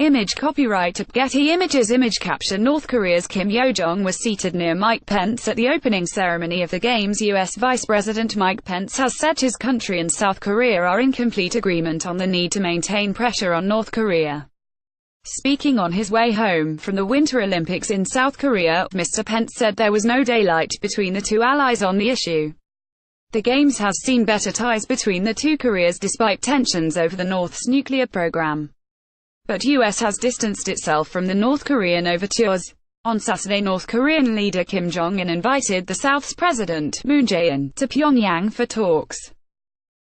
Image copyright Getty Images. Image caption. North Korea's Kim Yo-jong was seated near Mike Pence at the opening ceremony of the Games. U.S. Vice President Mike Pence has said his country and South Korea are in complete agreement on the need to maintain pressure on North Korea. Speaking on his way home from the Winter Olympics in South Korea, Mr. Pence said there was no daylight between the two allies on the issue. The Games has seen better ties between the two Koreas despite tensions over the North's nuclear program. But U.S. has distanced itself from the North Korean overtures. On Saturday, North Korean leader Kim Jong-un invited the South's President, Moon Jae-in, to Pyongyang for talks.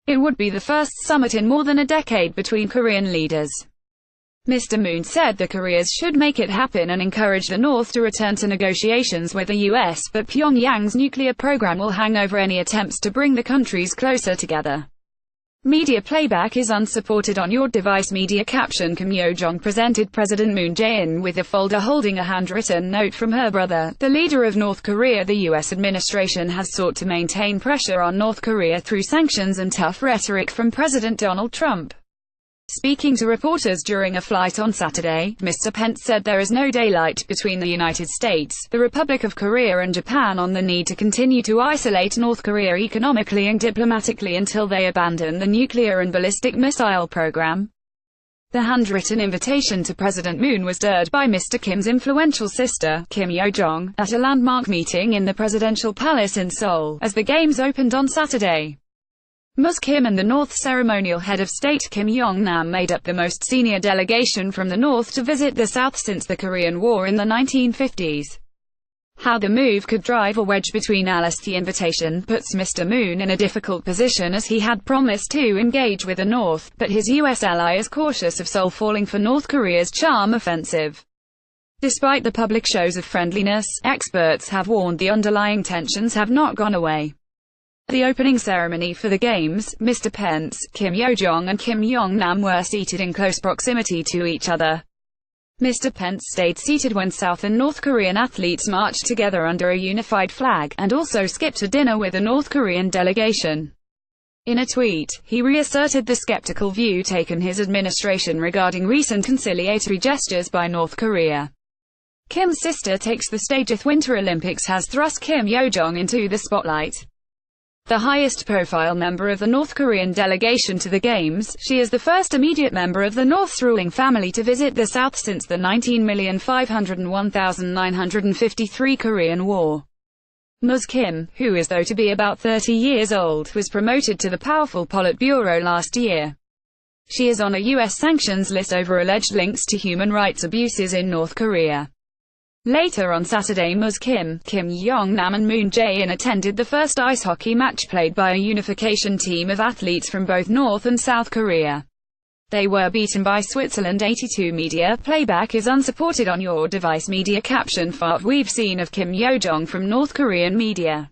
It would be the first summit in more than a decade between Korean leaders. Mr. Moon said the Koreas should make it happen and encourage the North to return to negotiations with the U.S., but Pyongyang's nuclear program will hang over any attempts to bring the countries closer together. Media playback is unsupported on your device. Media caption. Kim Yo-jong presented President Moon Jae-in with a folder holding a handwritten note from her brother, the leader of North Korea. The U.S. administration has sought to maintain pressure on North Korea through sanctions and tough rhetoric from President Donald Trump. Speaking to reporters during a flight on Saturday, Mr. Pence said there is no daylight between the United States, the Republic of Korea and Japan on the need to continue to isolate North Korea economically and diplomatically until they abandon the nuclear and ballistic missile program. The handwritten invitation to President Moon was delivered by Mr. Kim's influential sister, Kim Yo-jong, at a landmark meeting in the presidential palace in Seoul, as the Games opened on Saturday. Ms. Kim and the North's ceremonial head of state Kim Yong-nam made up the most senior delegation from the North to visit the South since the Korean War in the 1950s. How the move could drive a wedge between allies. The invitation puts Mr. Moon in a difficult position as he had promised to engage with the North, but his U.S. ally is cautious of Seoul falling for North Korea's charm offensive. Despite the public shows of friendliness, experts have warned the underlying tensions have not gone away. At the opening ceremony for the Games, Mr. Pence, Kim Yo-jong and Kim Yong-nam were seated in close proximity to each other. Mr. Pence stayed seated when South and North Korean athletes marched together under a unified flag, and also skipped a dinner with a North Korean delegation. In a tweet, he reasserted the skeptical view taken his administration regarding recent conciliatory gestures by North Korea. Kim's sister takes the stage. The Winter Olympics has thrust Kim Yo-jong into the spotlight. The highest-profile member of the North Korean delegation to the Games, she is the first immediate member of the North's ruling family to visit the South since the 19,501,953 Korean War. Ms. Kim, who is thought to be about 30 years old, was promoted to the powerful Politburo last year. She is on a U.S. sanctions list over alleged links to human rights abuses in North Korea. Later on Saturday, Ms. Kim, Kim Yong-nam and Moon Jae-in attended the first ice hockey match played by a unification team of athletes from both North and South Korea. They were beaten by Switzerland 82. Media playback is unsupported on your device. Media caption. What we've seen of Kim Yo-jong from North Korean media.